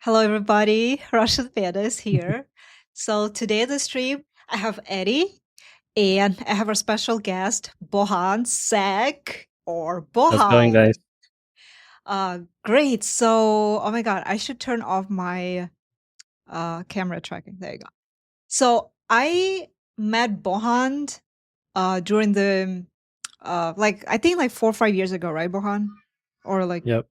Hello, everybody. Russian Panda is here. So today in the stream, I have Eddie and I have our special guest, Bohan Zhang or How's it going, Bohan. guys? Great. So, oh my God, I should turn off my camera tracking. There you go. So I met Bohan during the, I think like 4 or 5 years ago, right, Bohan? Or like Yep,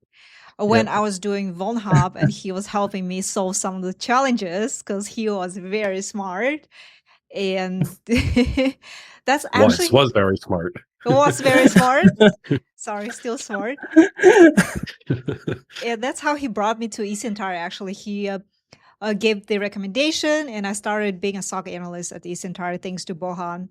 when yep. I was doing Von Hub and he was helping me solve some of the challenges because he was very smart. And that's actually Was very smart. was very smart. Sorry, still smart. And that's how he brought me to eCentari. Actually, he gave the recommendation, and I started being a SOC analyst at eCentari thanks to Bohan.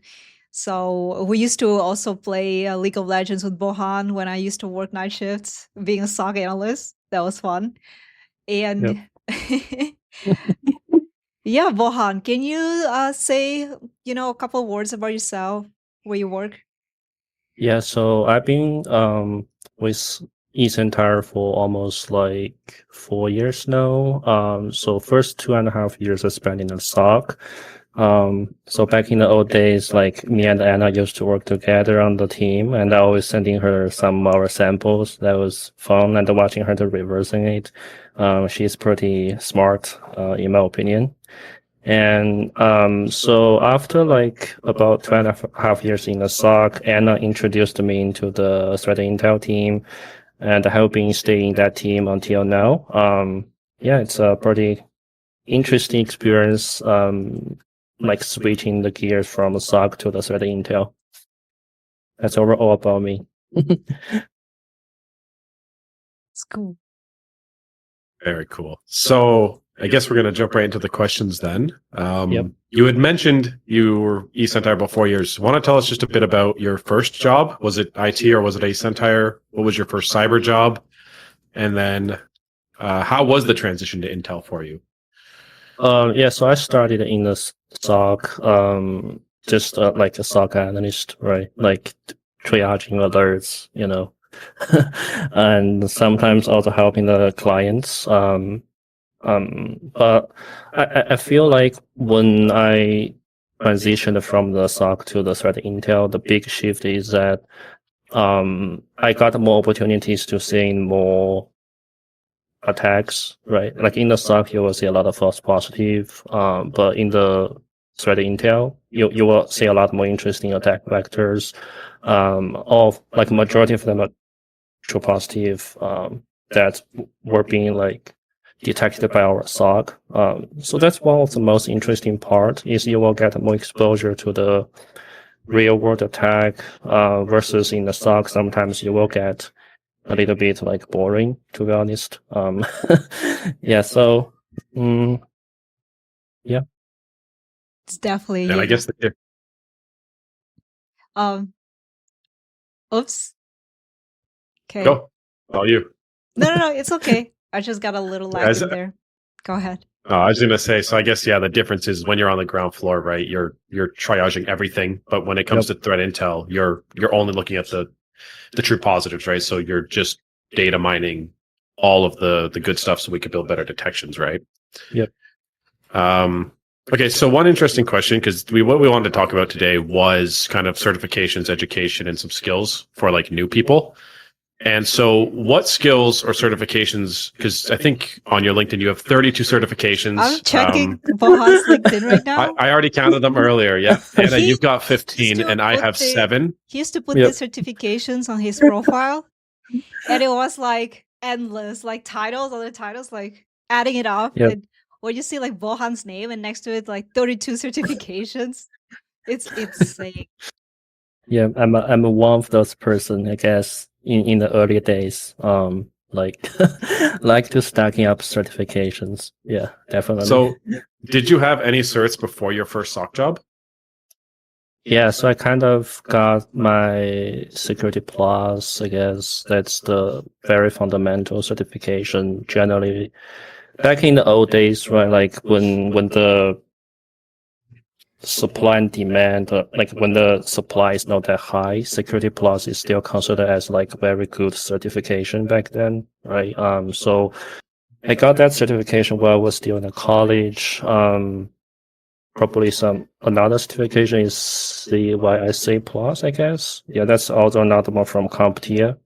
So we used to also play League of Legends with Bohan when I used to work night shifts, being a SOC analyst. That was fun. Yep. And yeah, Bohan, can you say, a couple of words about yourself, where you work? Yeah, so I've been with eCentire for almost like 4 years now. So first 2.5 years I spent in the SOC. So back in the old days, like me and Anna used to work together on the team, and I always sending her some of our samples. That was fun, and watching her to reversing it. She's pretty smart, in my opinion. And so after like about 2.5 years in the SOC, Anna introduced me into the threat intel team, and I have been staying in that team until now. Yeah, it's a pretty interesting experience. Like switching the gears from SOC to the threat intel. That's overall about me. It's cool. Very cool. So I guess we're going to jump right into the questions then. Yep. You had mentioned you were eCentire about 4 years. Want to tell us just a bit about your first job? Was it IT or was it eCentire? What was your first cyber job? And then how was the transition to Intel for you? Yeah, so I started in the SOC, just like a SOC analyst, right? Like triaging alerts, and sometimes also helping the clients. But I feel like when I transitioned from the SOC to the threat intel, the big shift is that I got more opportunities to see more attacks, right? Like in the SOC, you will see a lot of false positive, but in the threat intel, you will see a lot more interesting attack vectors. Of like majority of them are true positive, that were being like detected by our SOC. So that's one of the most interesting part is you will get more exposure to the real world attack, versus in the SOC. Sometimes you will get a little bit like boring, to be honest. Yeah. So, yeah. It's definitely. And I guess Oops. Okay. Go. All you. No, it's okay. I just got a little lag in there. Go ahead. I was going to say, so I guess, yeah, the difference is when you're on the ground floor, right? You're triaging everything. But when it comes to threat intel, you're only looking at the true positives, right? So you're just data mining all of the good stuff so we could build better detections, right? Yep. Okay, so one interesting question, because what we wanted to talk about today was kind of certifications, education, and some skills for like new people. And so what skills or certifications, because I think on your LinkedIn you have 32 certifications. I'm checking Bohan's LinkedIn right now. I already counted them earlier, yeah. Anna, you've got 15 and I have 7. He used to put the certifications on his profile, and it was like endless, like titles, other titles, like adding it up. And when you see like Bohan's name and next to it like 32 certifications, it's insane. Yeah, I'm one of those person, I guess, in the early days. Like to stacking up certifications. Yeah, definitely. So did you have any certs before your first SOC job? Yeah, so I kind of got my Security Plus, I guess. That's the very fundamental certification. Generally, back in the old days, right? Like when the supply and demand, like when the supply is not that high, Security Plus is still considered as like very good certification back then, right? So I got that certification while I was still in college. Probably another certification is CYSA Plus, I guess. Yeah, that's also another one from CompTIA.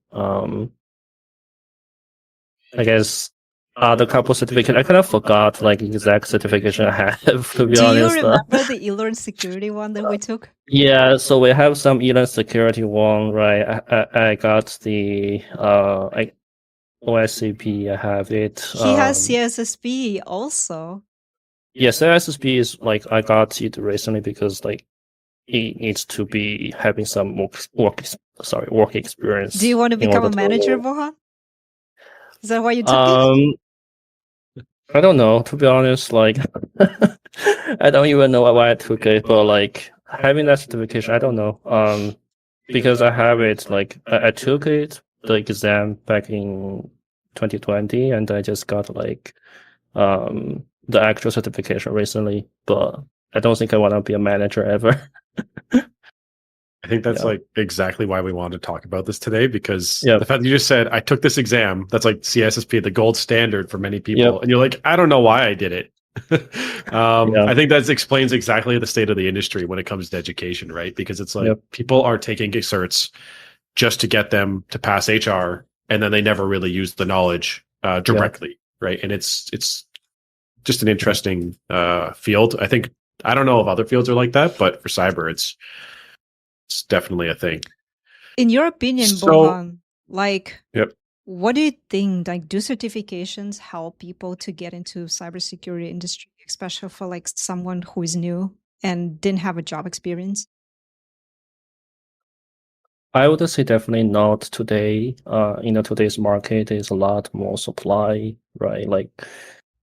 I guess the couple certificate, I kind of forgot like exact certification I have, to be Do you honest. remember the e-learn security one that we took? Yeah, so we have some e-learn security one, right? I got the OSCP, I have it. He has CSSP also. Yes, SSP is like I got it recently because like it needs to be having some work experience. Do you want to in become order a manager, to, Bohan? Is that why you took it? I don't know, to be honest, like I don't even know why I took it, but like having that certification, I don't know. Because I have it like I took it the exam back in 2020 and I just got like the actual certification recently, but I don't think I want to be a manager ever. I think that's Yeah. like exactly why we wanted to talk about this today, because Yep. the fact that you just said, I took this exam, that's like CSSP, the gold standard for many people. Yep. And you're like, I don't know why I did it. Yeah. I think that explains exactly the state of the industry when it comes to education, right? Because it's like Yep. people are taking certs just to get them to pass HR, and then they never really use the knowledge directly, right? And it's just an interesting field. I don't know if other fields are like that, but for cyber, it's definitely a thing. In your opinion, So- Bohan, like, Yep. what do you think? Like, do certifications help people to get into cybersecurity industry, especially for like someone who is new and didn't have a job experience? I would say definitely not today. In today's market, there's a lot more supply, right? Like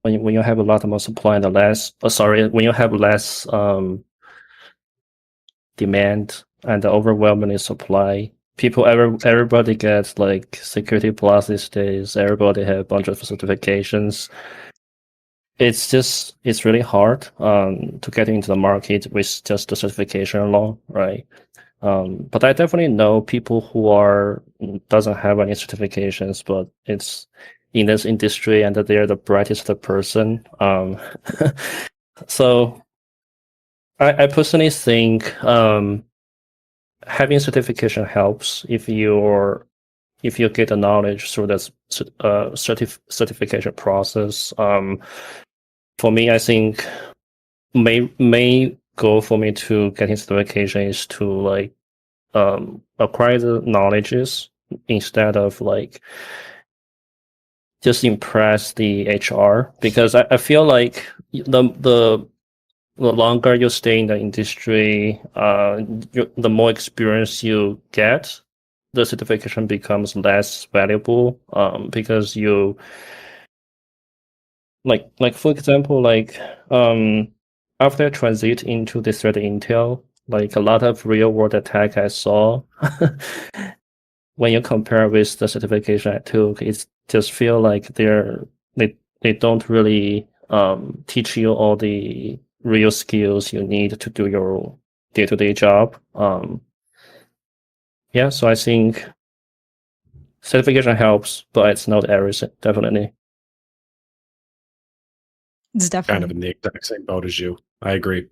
when you have a lot more supply and when you have less demand and overwhelming supply, everybody gets like security plus these days. Everybody have a bunch of certifications. It's really hard to get into the market with just the certification alone, right? But I definitely know people who doesn't have any certifications, but it's in this industry and that they're the brightest person. So I personally think having certification helps if you get the knowledge through this certification process. For me, I think main goal for me to getting certification is to like acquire the knowledges instead of like just impress the HR, because I feel like the longer you stay in the industry, the more experience you get, the certification becomes less valuable. Because you like for example, like after I transit into the threat intel, like a lot of real world attack I saw, when you compare with the certification I took, it's just feel like they don't really teach you all the real skills you need to do your day-to-day job. Yeah, so I think certification helps, but it's not everything, definitely. It's Kind of definitely in the exact same boat as you. I agree.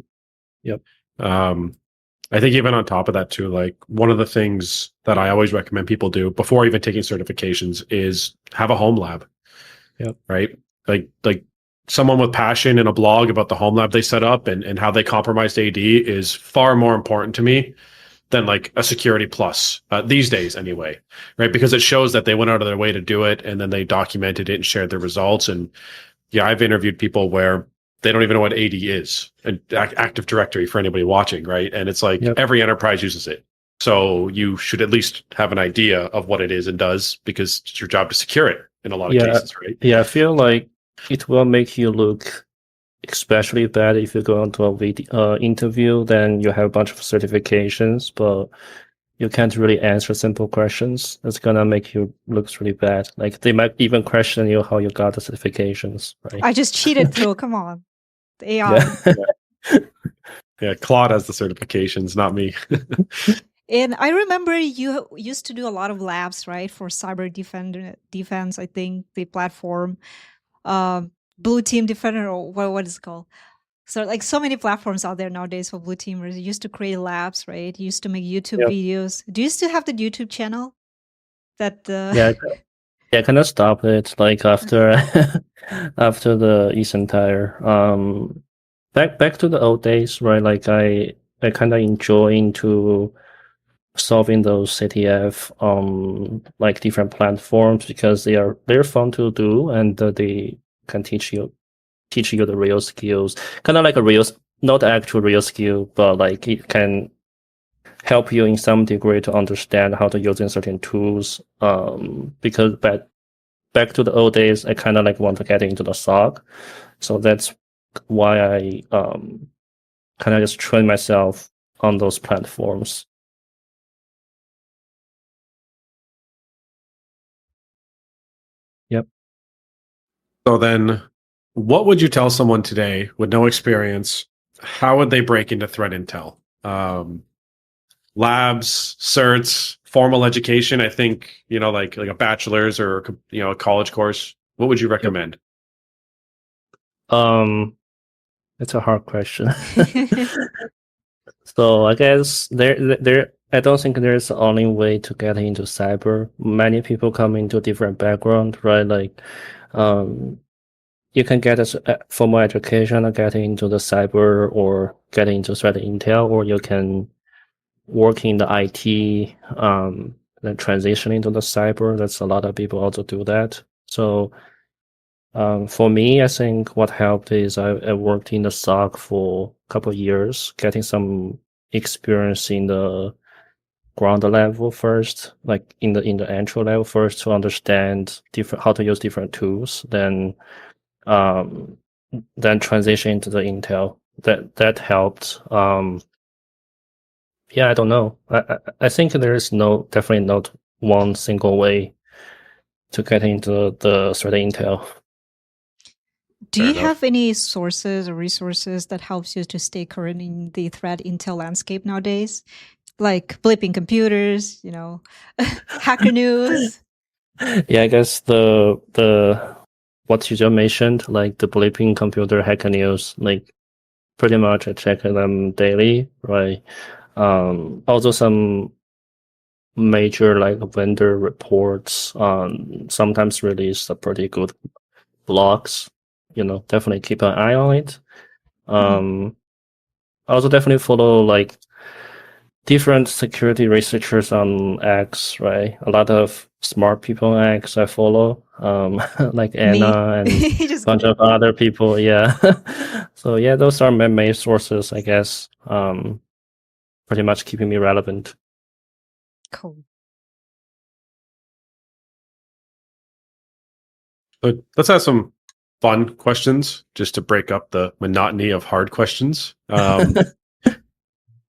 Yep. I think even on top of that too, like one of the things that I always recommend people do before even taking certifications is have a home lab. Yep. Right. Like someone with passion and a blog about the home lab they set up and how they compromised AD is far more important to me than like a security plus these days anyway, right? Because it shows that they went out of their way to do it and then they documented it and shared their results. And yeah, I've interviewed people where they don't even know what AD is, an Active Directory for anybody watching, right? And it's like every enterprise uses it. So you should at least have an idea of what it is and does, because it's your job to secure it in a lot of cases, right? Yeah, I feel like it will make you look especially bad if you go into a interview, then you have a bunch of certifications, but you can't really answer simple questions. It's gonna make you look really bad. Like they might even question you how you got the certifications, right? I just cheated through. Come on, the AI. Yeah, Claude has the certifications, not me. And I remember you used to do a lot of labs, right, for cyber defense. I think the platform. Blue Team Defender, or what is it called? So like so many platforms out there nowadays for blue teamers. You used to create labs, right? You used to make YouTube Yep. videos. Do you still have the YouTube channel? That Yeah, I kind of stopped it like after after the Eastern Tire. Back to the old days, right? Like I kind of enjoy into solving those CTF like different platforms because they're fun to do and they can teach you the real skills, kind of like a real, not the actual real skill, but like it can help you in some degree to understand how to use certain tools. Because back to the old days, I kind of like want to get into the SOC, so that's why I kind of just train myself on those platforms. Yep. So then, what would you tell someone today with no experience? How would they break into threat intel? Labs, certs, formal education. I think like a bachelor's or a college course. What would you recommend? It's a hard question. So I guess I don't think there's the only way to get into cyber. Many people come into different background, right? Like, you can get a formal education and get into the cyber or get into threat intel, or you can work in the IT, then transition into the cyber. That's a lot of people also do that. So, for me, I think what helped is I worked in the SOC for a couple of years, getting some experience in the ground level first, like in the entry level first, to understand how to use different tools. Then transition into the Intel. That helped. Yeah, I don't know. I think there is definitely not one single way to get into the threat intel. Do Fair you enough. have any sources or resources that helps you to stay current in the threat intel landscape nowadays? Like blipping computers, Hacker News. Yeah, I guess the what you just mentioned, like the blipping computer hacker news, like pretty much I check them daily, right? Also some major like vendor reports sometimes release a pretty good blogs. Definitely keep an eye on it. I also definitely follow like different security researchers on X, right? A lot of smart people on X I follow, like Me. Anna and a Just bunch kidding. of other people. Yeah. So yeah, those are my main sources, I guess. Pretty much keeping me relevant. Cool. So let's have some fun questions just to break up the monotony of hard questions.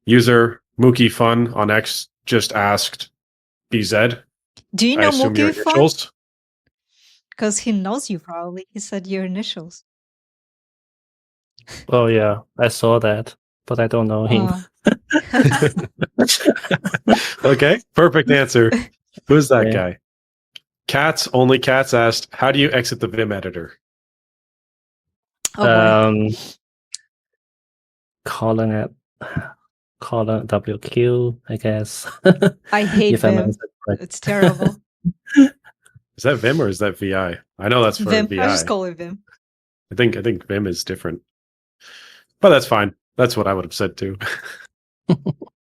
User Mookie Fun on X just asked BZ. Do you I know assume your Mookie Fun? initials. Because he knows you probably. He said your initials. Oh yeah, I saw that, but I don't know him. Okay, perfect answer. Who's that Yeah. guy? Cats Only Cats asked, how do you exit the Vim editor? Oh boy. Colon WQ, I guess. I hate If I'm Vim. It's terrible. Is that Vim or is that VI? I know that's for Vim. VI. I just call it Vim. I think Vim is different. But that's fine. That's what I would have said too.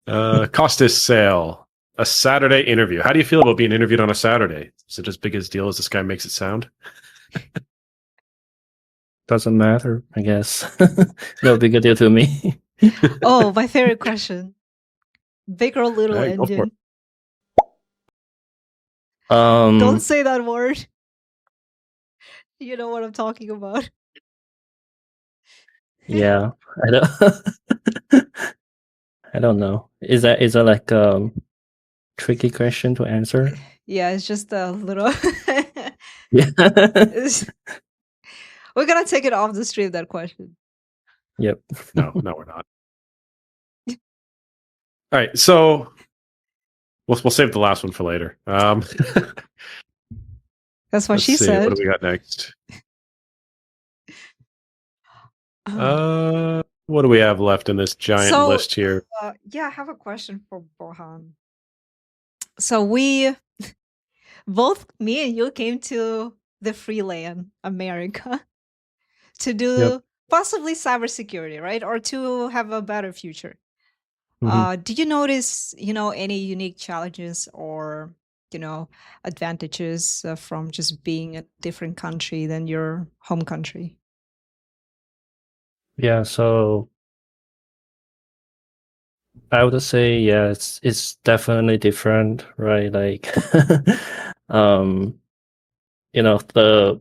Costas Sale. A Saturday interview. How do you feel about being interviewed on a Saturday? Is it as big a deal as this guy makes it sound? Doesn't matter, I guess. No big deal to me. Oh, my favorite question. Big or little All right, go for engine? it. Don't say that word. You know what I'm talking about. Yeah, I don't know. Is that like tricky question to answer? Yeah, it's just a little. Yeah. We're gonna take it off the stream, that question. Yep. No, we're not. All right, so we'll save the last one for later. That's what Let's she see. said. What do we got next? What do we have left in this giant So, list here? yeah, I have a question for Bohan. So both me and you came to the free land, America, to Yep. do possibly cybersecurity, right? Or to have a better future. Did you notice, any unique challenges or, advantages from just being a different country than your home country? Yeah, so I would say, yeah, it's definitely different, right? Like, um, I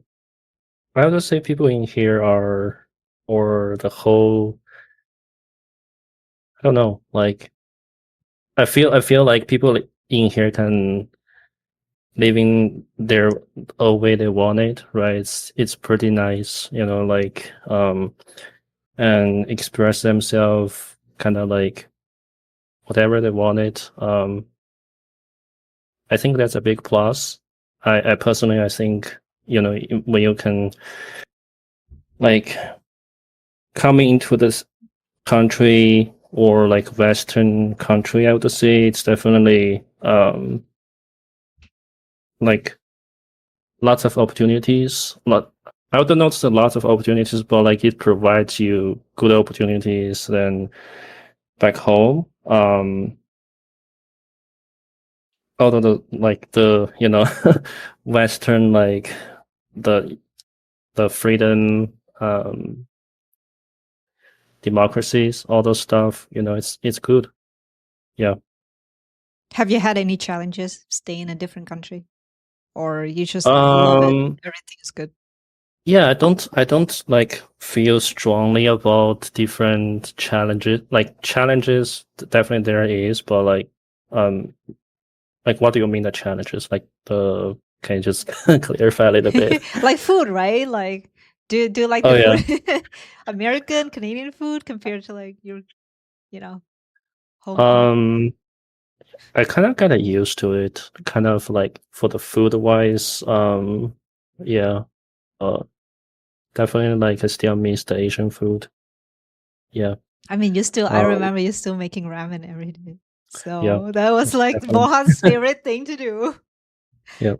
would say people in here are, or the whole, I don't know, like, I feel like people in here can living their own way they want it, right? It's pretty nice, like, and express themselves kind of like whatever they wanted. I think that's a big plus. I personally, I think, when you can like coming into this country or like Western country, I would say it's definitely like lots of opportunities. I would notice a lot of opportunities, but like it provides you good opportunities than back home. Although the Western, like the freedom, democracies, all those stuff, it's good. Yeah. Have you had any challenges staying in a different country? Or you just love it? Everything is good. Yeah, I don't like feel strongly about different challenges. Like challenges, definitely there is, but like what do you mean the challenges? Like can you just clarify a little bit? Like food, right? Like, do you like Oh the yeah. food, American, Canadian food compared to like your, home food? I kind of got used to it. Kind of like for the food wise, yeah, definitely like I still miss the Asian food. Yeah. I mean, I Um, remember you still making ramen every day. yeah, So that was like definitely. Bohan's favorite thing to do. Yeah.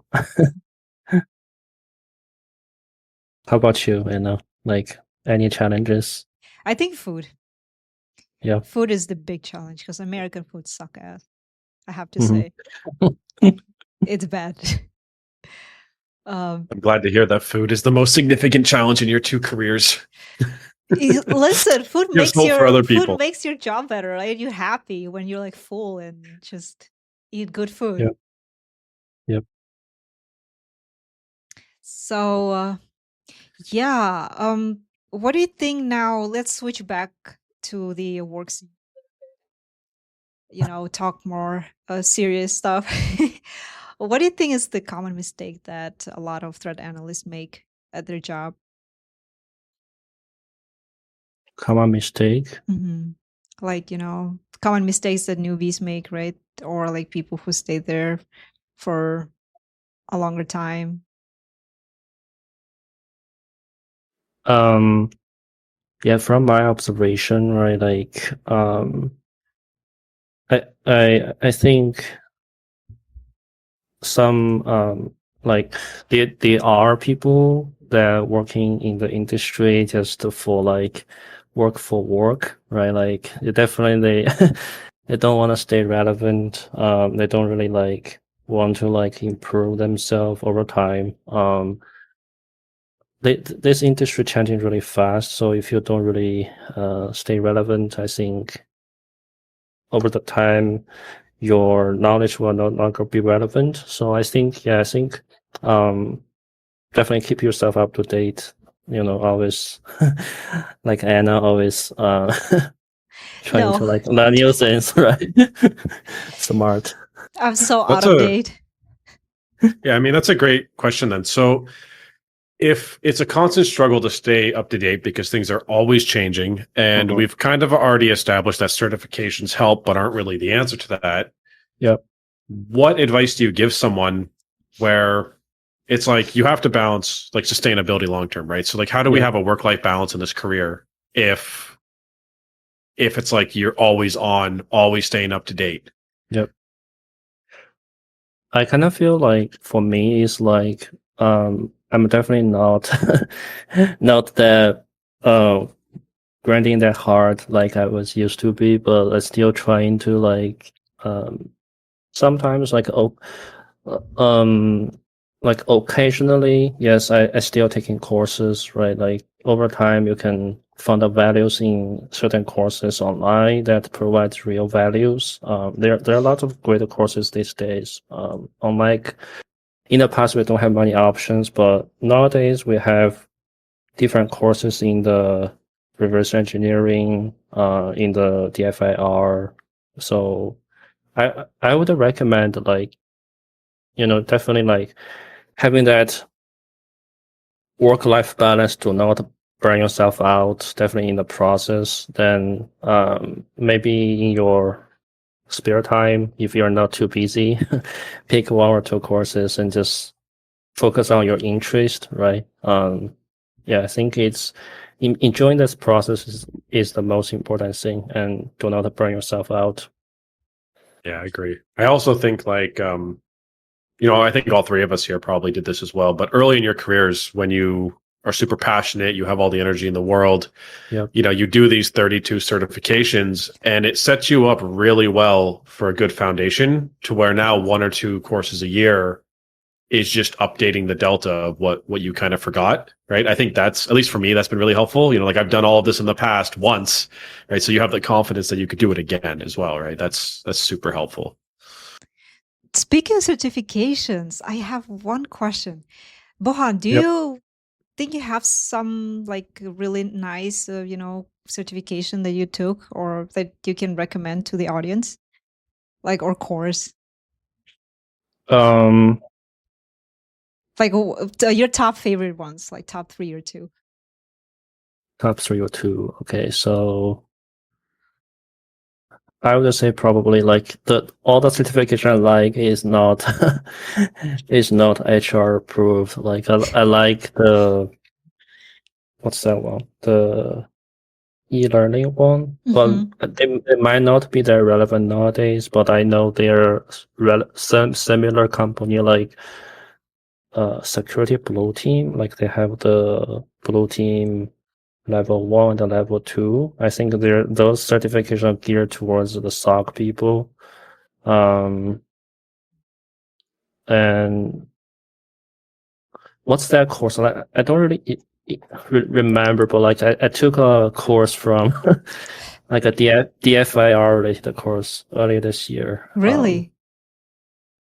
How about you, Anna? Like any challenges? I think food. Yeah. Food is the big challenge because American food suck ass. I have to Mhm. say, it's bad. I'm glad to hear that food is the most significant challenge in your two careers. Listen, food Gives makes hope for other people. your job better, right? You're happy when you're like full and just eat good food. Yeah. Yep. So yeah, what do you think now? Let's switch back to the work scene, talk more serious stuff. What do you think is the common mistake that a lot of threat analysts make at their job? Common mistake. Like, common mistakes that newbies make, right? Or like people who stay there for a longer time. Yeah, from my observation, right, like I think some like there are people that working in the industry just for like work, right? Like they definitely they don't want to stay relevant. They don't really like want to like improve themselves over time. This industry changing really fast, so if you don't really stay relevant, I think over the time your knowledge will no longer be relevant. So I think definitely keep yourself up to date. Always like Anna always trying to No, like learn new things, right? Smart. I'm so That's out of date. Yeah, I mean, that's a great question then. So if it's a constant struggle to stay up to date because things are always changing, and Mhm. we've kind of already established that certifications help but aren't really the answer to that. Yep. What advice do you give someone where it's like you have to balance like sustainability long term, right? So like how do we Yeah. have a work life balance in this career if it's like you're always on, always staying up to date? Yep. I kind of feel like for me it's like I'm definitely not not that grinding that hard like I was used to be, but I'm still trying to like sometimes like occasionally, yes, I still taking courses, right? Like over time you can find the values in certain courses online that provides real values. There are a lot of great courses these days. Unlike in the past we don't have many options, but nowadays we have different courses in the reverse engineering, in the DFIR. So I would recommend like, definitely like having that work-life balance to not burn yourself out, definitely in the process. Then maybe in your spare time, if you're not too busy, pick one or two courses and just focus on your interest, right? Yeah, I think it's enjoying this process is the most important thing, and do not burn yourself out. Yeah, I agree. I also think like I think all three of us here probably did this as well, but early in your careers when you are super passionate, you have all the energy in the world, Yeah. you do these 32 certifications and it sets you up really well for a good foundation to where now one or two courses a year is just updating the delta of what you kind of forgot, right? I think that's, at least for me, that's been really helpful. Like I've done all of this in the past once, right? So you have the confidence that you could do it again as well, right? That's super helpful. Speaking of certifications, I have one question. Bohan, do Yep. you think you have some like really nice, certification that you took or that you can recommend to the audience, like or course, Um, like your top favorite ones, like top 3 or 2? top 3 or 2. Okay, so I would say probably like all the certification I like is not is not HR approved. Like I like what's that one? The e-learning one. Well, they might not be that relevant nowadays, but I know they're some similar company like Security Blue Team. Like they have the Blue Team level 1 and level 2. I think those certifications are geared towards the SOC people. And what's that course? I don't really remember, but like I took a course from like a DFIR related course earlier this year. Really?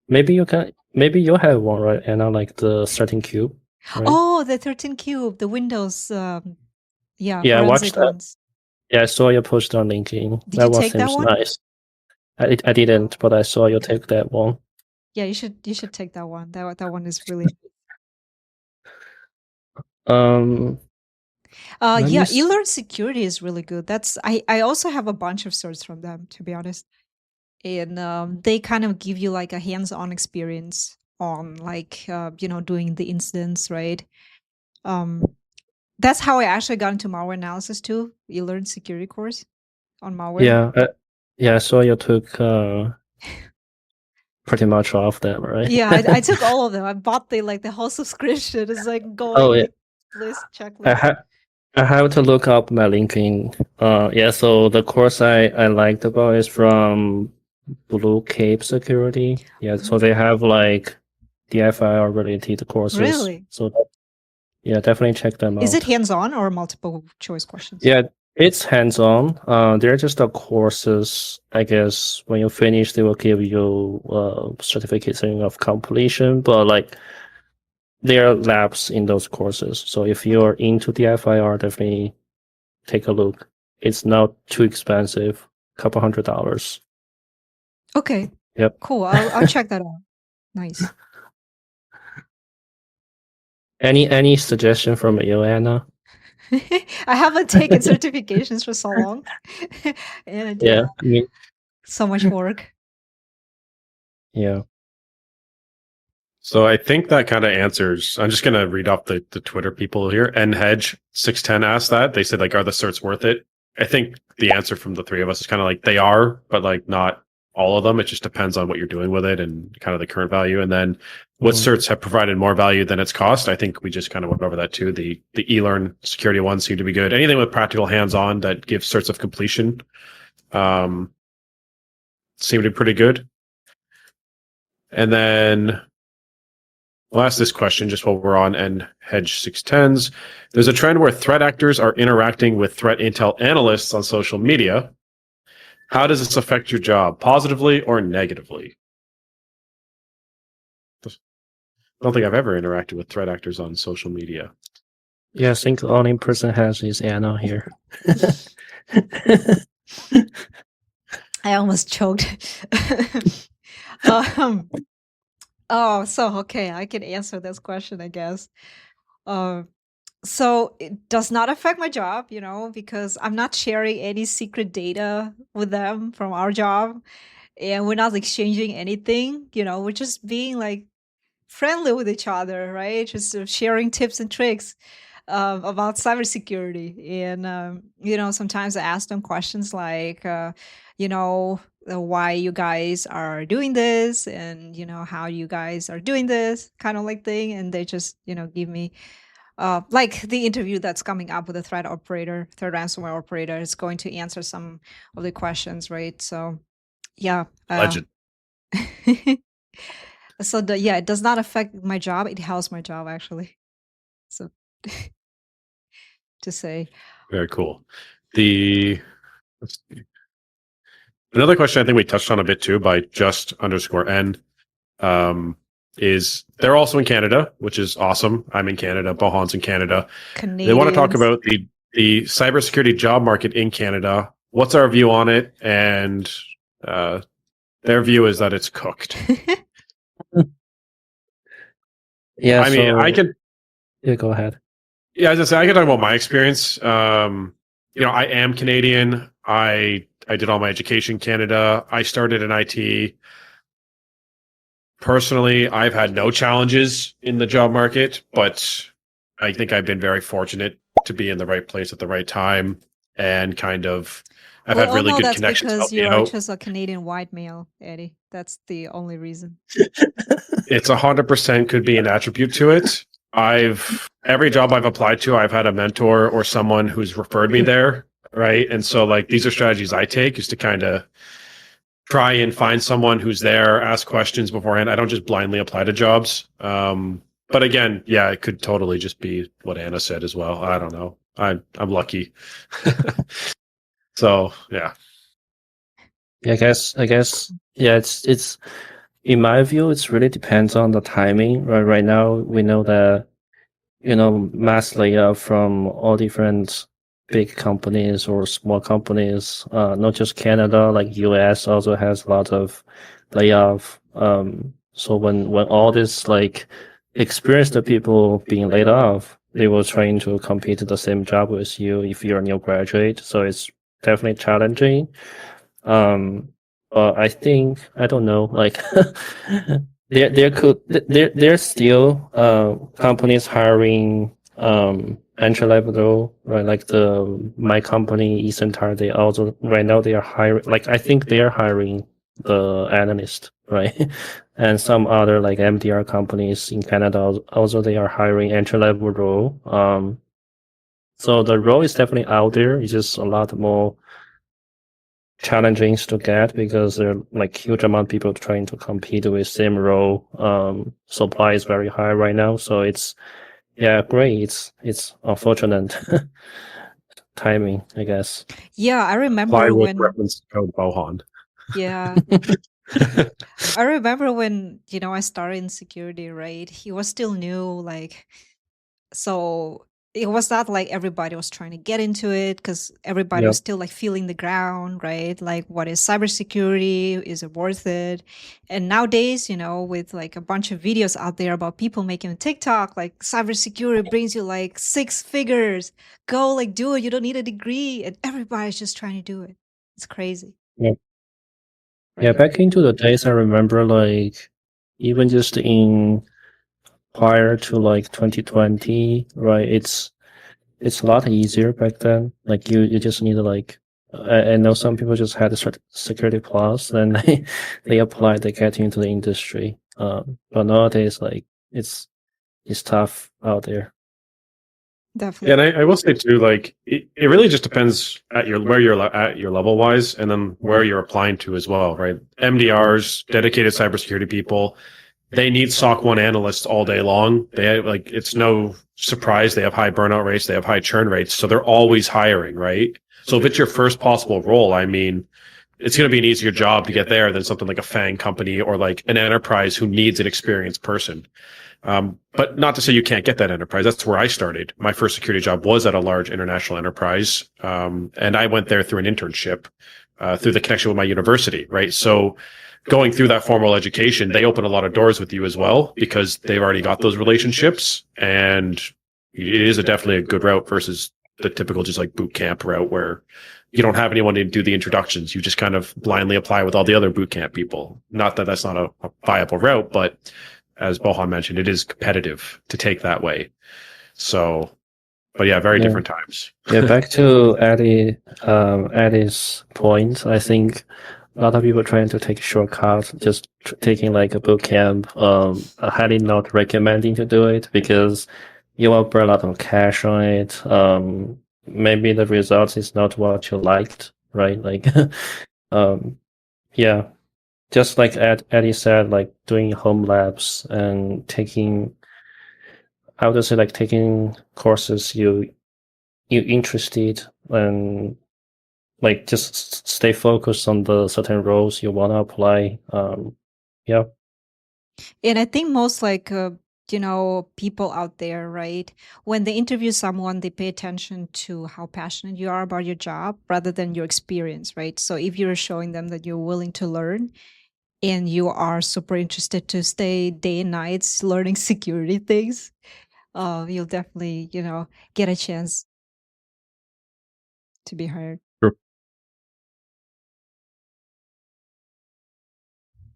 Maybe you have one, right? And like the 13 Cube, right? Oh, the 13 Cube, the Windows, Yeah, I forensic watched that. ones. Yeah, I saw your post on LinkedIn. Did you one take that seems one? nice. I didn't, but I saw you take that one. Yeah, you should take that one. That one is really Let me yeah, eLearn Security is really good. That's I also have a bunch of certs from them, to be honest. And they kind of give you like a hands-on experience on like doing the incidents, right? That's how I actually got into malware analysis too. eLearn Security course on malware. Yeah, I saw you took pretty much all of them, right? Yeah, I took all of them. I bought the whole subscription. It's like going Oh yeah, checklist. I have to look up my LinkedIn. Yeah, so the course I liked about is from Blue Cape Security. Yeah, so they have like DFIR related courses. Really? So yeah, definitely check them out. Is it hands-on or multiple choice questions? Yeah, it's hands-on. They're just the courses. I guess when you finish, they will give you certification of completion. But like there are labs in those courses. So if you're into the FIR, definitely take a look. It's not too expensive, couple $100. Okay. Yep. Cool. I'll check that out. Nice. Any suggestion from you, Anna? I haven't taken certifications for so long. And Yeah, I mean, so much work. yeah. So I think that kind of answers. I'm just gonna read off the Twitter people here. NHedge610 asked that. They said like, are the certs worth it? I think the answer from the three of us is kind of like they are, but like not all of them. It just depends on what you're doing with it and kind of the current value. And then what certs have provided more value than its cost. I think we just kind of went over that too. The eLearn security ones seem to be good. Anything with practical hands-on that gives certs of completion seem to be pretty good. And then I'll ask this question just while we're on Hedge 610s. There's a trend where threat actors are interacting with threat intel analysts on social media. How does this affect your job, positively or negatively? I don't think I've ever interacted with threat actors on social media. Yeah, I think the only person has is Anna here. I almost choked. So okay, I can answer this question, I guess. So it does not affect my job, because I'm not sharing any secret data with them from our job, and we're not exchanging anything. We're just being like friendly with each other, right? Just sort of sharing tips and tricks about cybersecurity. And, sometimes I ask them questions like, why you guys are doing this and, how you guys are doing this kind of like thing. And they just, give me, like the interview that's coming up with a threat ransomware operator is going to answer some of the questions, right? So, yeah. Legend. So it does not affect my job. It helps my job actually. So to say. Very cool. Another question I think we touched on a bit too by just_n is they're also in Canada, which is awesome. I'm in Canada. Bohan's in Canada. Canadians. They want to talk about the cybersecurity job market in Canada. What's our view on it? And their view is that it's cooked. Yeah, I can. Yeah, go ahead. Yeah, as I say, I can talk about my experience. I am Canadian. I did all my education in Canada. I started in IT. Personally, I've had no challenges in the job market, but I think I've been very fortunate to be in the right place at the right time, and kind of I've had really good connections. That's because you're just a Canadian white male, Eddie. That's the only reason. It's 100% could be an attribute to it. Every job I've applied to, I've had a mentor or someone who's referred me there, right? And so like these are strategies I take, is to kind of try and find someone who's there, ask questions beforehand. I don't just blindly apply to jobs. But again, yeah, it could totally just be what Anna said as well. I don't know. I'm lucky. So yeah. Yeah, I guess yeah, it's in my view, it really depends on the timing. Right now, we know that mass layoff from all different big companies or small companies, not just Canada, like US also has a lot of layoff. So when all this like experienced people being laid off, they were trying to compete the same job with you if you're a new graduate. So it's definitely challenging. But I think I don't know, like there's still companies hiring entry level, right? Like my company Ecentar, they also right now they are hiring, like I think they are hiring the analyst, right? And some other like MDR companies in Canada also they are hiring entry level role. So the role is definitely out there. It's just a lot more challenging to get because there are like huge amount of people trying to compete with same role. Supply is very high right now, so it's great. It's unfortunate timing, I guess. Yeah, I remember when reference code Bohan. Yeah. I remember when, I started in security, right? He was still new, like, so it was not like everybody was trying to get into it because everybody was still like feeling the ground, right? Like, what is cybersecurity? Is it worth it? And nowadays, with like a bunch of videos out there about people making TikTok, like cybersecurity brings you like 6 figures. Go like do it. You don't need a degree. And everybody's just trying to do it. It's crazy. Yeah. Right? Yeah, back into the days, I remember like even just in prior to like 2020, right? It's a lot easier back then. Like you just need to like I know some people just had a security plus and they apply, they get into the industry. But nowadays like it's tough out there. Definitely. And I will say too, like it really just depends at where you're at your level wise, and then where you're applying to as well, right? MDRs, dedicated cybersecurity people, they need SOC 1 analysts all day long. They like it's no surprise they have high burnout rates, they have high churn rates, so they're always hiring, right? So if it's your first possible role, I mean, it's going to be an easier job to get there than something like a FANG company or like an enterprise who needs an experienced person. But not to say you can't get that enterprise. That's where I started. My first security job was at a large international enterprise. And I went there through an internship, through the connection with my university, right? So going through that formal education, they open a lot of doors with you as well because they've already got those relationships. And it is definitely a good route versus the typical just like boot camp route where you don't have anyone to do the introductions. You just kind of blindly apply with all the other boot camp people. Not that that's not a viable route, but as Bohan mentioned, it is competitive to take that way. So, but yeah, very different times. Yeah, back to Eddie's point, I think a lot of people trying to take a shortcut, just taking like a boot camp. I highly not recommending to do it because you will burn a lot of cash on it. Maybe the results is not what you liked, right? Like, yeah, just like Eddie said, like doing home labs and taking, I would say like taking courses you interested and like just stay focused on the certain roles you want to apply. Yeah. And I think most like people out there, right? When they interview someone, they pay attention to how passionate you are about your job rather than your experience, right? So if you're showing them that you're willing to learn and you are super interested to stay day and nights learning security things, you'll definitely, get a chance to be hired.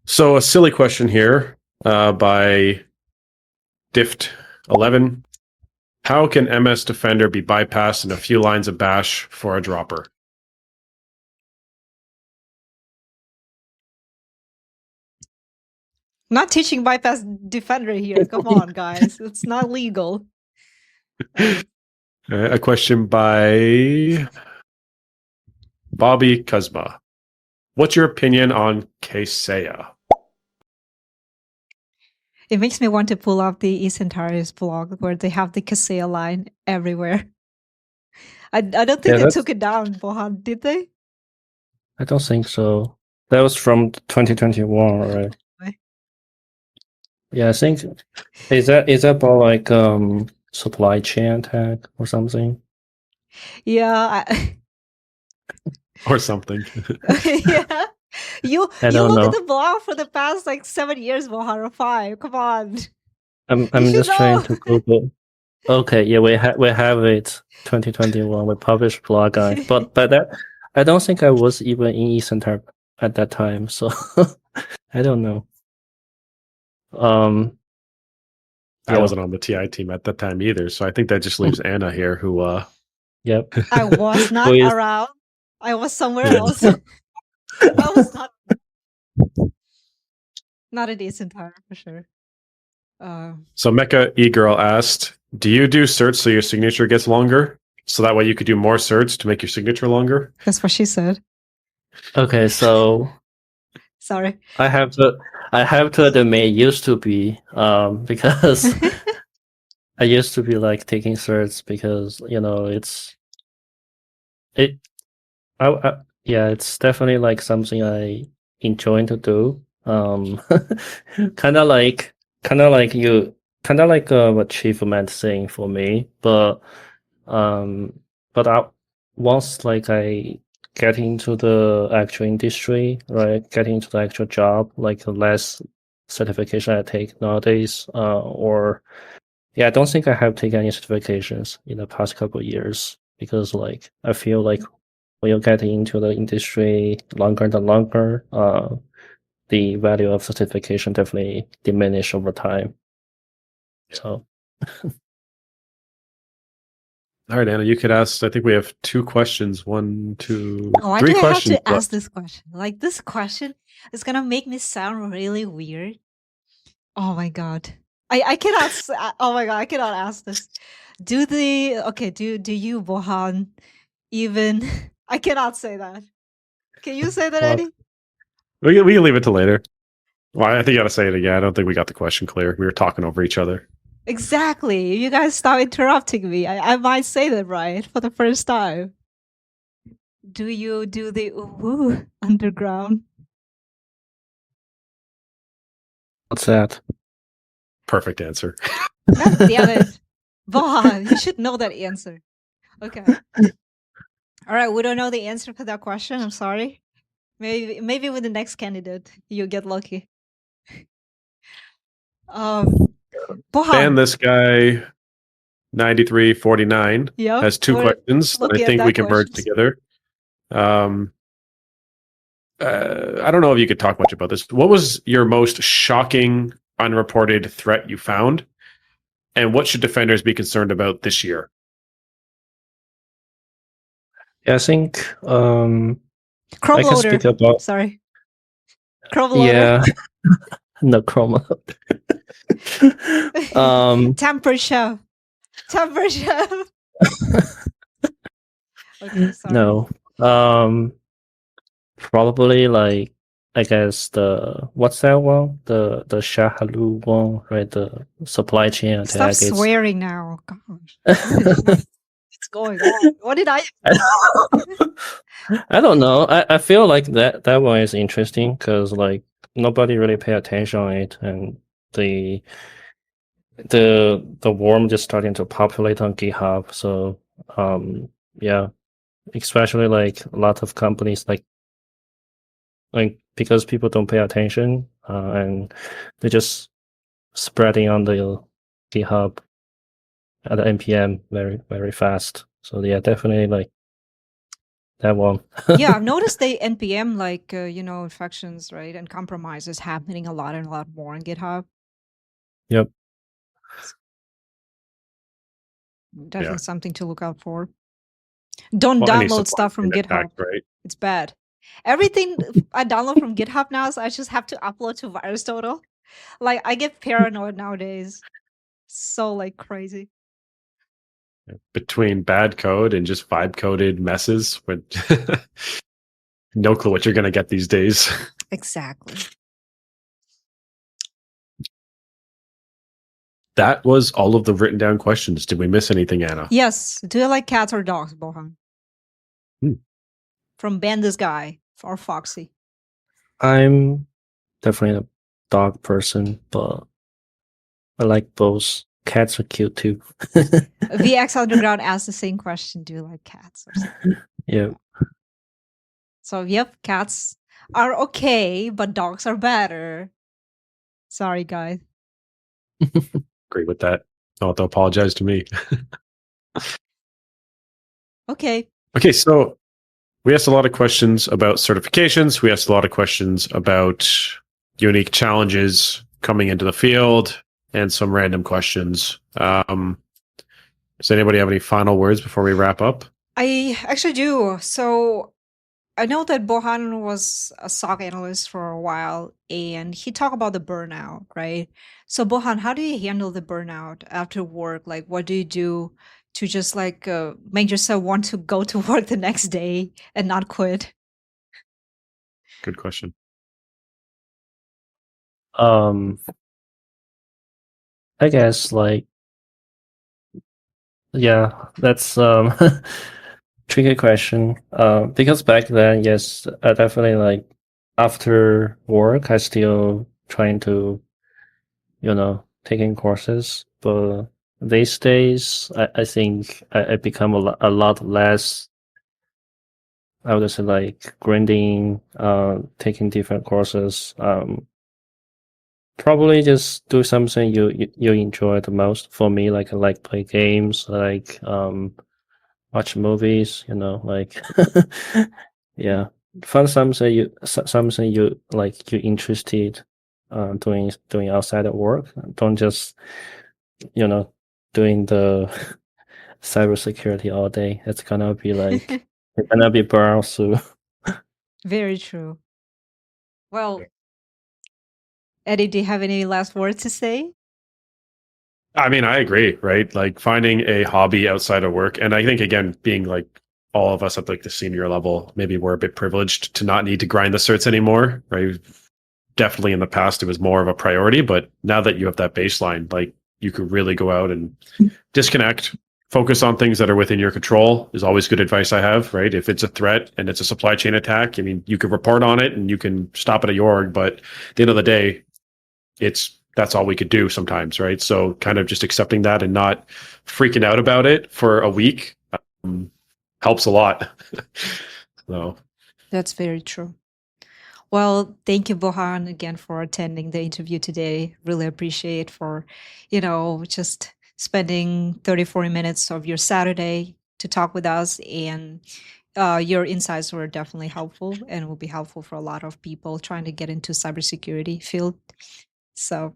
So a silly question here by Dift11. How can MS Defender be bypassed in a few lines of bash for a dropper? Not teaching bypass defender here. Come on, guys. It's not legal. A question by Bobby Kuzma. What's your opinion on Kaseya? It makes me want to pull up the Ecentar's blog where they have the Kaseya line everywhere. I don't think they took it down, Bohan, did they? I don't think so. That was from 2021, right? Yeah, I think is that about like supply chain attack or something? Yeah. Or something. Yeah. You look at the blog for the past like 7 years, Bohan, or 5. Come on. I'm just trying to Google. Okay, yeah, we have it 2021. We published blog guide, but that I don't think I was even in Ecentar at that time, so I don't know. I wasn't on the TI team at that time either, so I think that just leaves Anna here, who. Yep. I was not around. I was somewhere else. I was not a decent hire for sure. So Mecha E-Girl asked, do you do certs so your signature gets longer? So that way you could do more certs to make your signature longer? That's what she said. Okay, so sorry. I have to admit it used to be because I used to be like taking certs because it's definitely like something I enjoy to do. Kind of like achievement thing for me, but once like I get into the actual industry, right, get into the actual job, like the less certification I take nowadays, I don't think I have taken any certifications in the past couple of years because like I feel like when you get into the industry longer, the value of certification definitely diminish over time. So All right, Anna, you could ask. I think we have 2 questions. 1, 2, Why 3 do I have questions to ask left. this question? Like, this question is gonna make me sound really weird. Oh my god. I cannot oh my god, I cannot ask this. Do you, Bohan, even I cannot say that. Can you say that, Well, Eddie? We can leave it to later. Well, I think you got to say it again. I don't think we got the question clear. We were talking over each other. Exactly. You guys stop interrupting me. I might say that right for the first time. Do you do the ooh underground? what's that? Perfect answer. God damn it. Bohan, you should know that answer. Okay. All right, we don't know the answer to that question. I'm sorry. Maybe with the next candidate, you'll get lucky. And Bohan. this guy, 9349, Yep. has 2 we're questions that I looking at think that we can merge questions. together. I don't know if you could talk much about this. What was your most shocking unreported threat you found? And what should defenders be concerned about this year? Yeah, I think Chrome I can loader. speak about Sorry. Chrome loader. yeah. No Chrome. Temperature. Temperature. Okay, sorry. No. Probably like I guess the what's that one? The Shahalu one, right? The supply chain Stop attack. swearing now. Gosh. What's going on? What did I I don't know. I feel like that one is interesting because like nobody really pay attention on it, and the worm just starting to populate on GitHub. So yeah, especially like a lot of companies like because people don't pay attention and they're just spreading on the GitHub at the npm very very fast. So yeah, definitely like that one. Yeah, I've noticed the npm infections, right, and compromises happening a lot and a lot more on GitHub. Yep. Definitely something to look out for. Don't Any download stuff from supply chain GitHub. attack, right? It's bad. Everything I download from GitHub now, so I just have to upload to VirusTotal. Like, I get paranoid nowadays. So like crazy. Between bad code and just vibe coded messes with no clue what you're going to get these days. Exactly. That was all of the written down questions. Did we miss anything, Anna? Yes. Do you like cats or dogs, Bohan? From Ban This Guy or Foxy? I'm definitely a dog person, but I like both. Cats are cute too. VX Underground asked the same question. Do you like cats or something? Yeah. So, yep, cats are okay, but dogs are better. Sorry, guys. Agree with that. Don't have to apologize to me. Okay. Okay, so we asked a lot of questions about certifications. We asked a lot of questions about unique challenges coming into the field and some random questions. Does anybody have any final words before we wrap up? I actually do. So I know that Bohan was a SOC analyst for a while and he talked about the burnout, right? So Bohan, how do you handle the burnout after work? Like, what do you do to just like make yourself want to go to work the next day and not quit? Good question. I guess like yeah, that's tricky question. Because back then, yes, I definitely like after work, I still trying to, taking courses. But these days, I think I become a lot less. I would say like grinding, taking different courses. Probably just do something you enjoy the most. For me, like I like play games, like watch movies, like yeah, find something you like you interested doing outside of work. Don't just doing the cybersecurity all day. It's gonna be like you're gonna be burned out soon. Very true. Well, Eddie, do you have any last words to say? I mean, I agree, right? Like finding a hobby outside of work. And I think, again, being like all of us at like the senior level, maybe we're a bit privileged to not need to grind the certs anymore, right? Definitely in the past, it was more of a priority. But now that you have that baseline, like you could really go out and disconnect, focus on things that are within your control is always good advice I have, right? If it's a threat and it's a supply chain attack, I mean, you can report on it and you can stop it at your org. But at the end of the day, that's all we could do sometimes, right? So kind of just accepting that and not freaking out about it for a week helps a lot. So That's very true. Well, thank you, Bohan, again for attending the interview today. Really appreciate for, just spending 30, 40 minutes of your Saturday to talk with us. And your insights were definitely helpful and will be helpful for a lot of people trying to get into cybersecurity field. So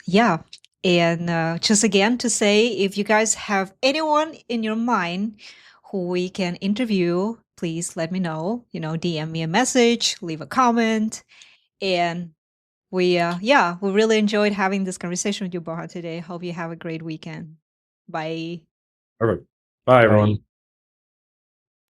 yeah. And just again to say, if you guys have anyone in your mind who we can interview, please let me know. DM me a message, leave a comment. And we really enjoyed having this conversation with you, Boha, today. Hope you have a great weekend. Bye. perfect. Bye, everyone. Bye.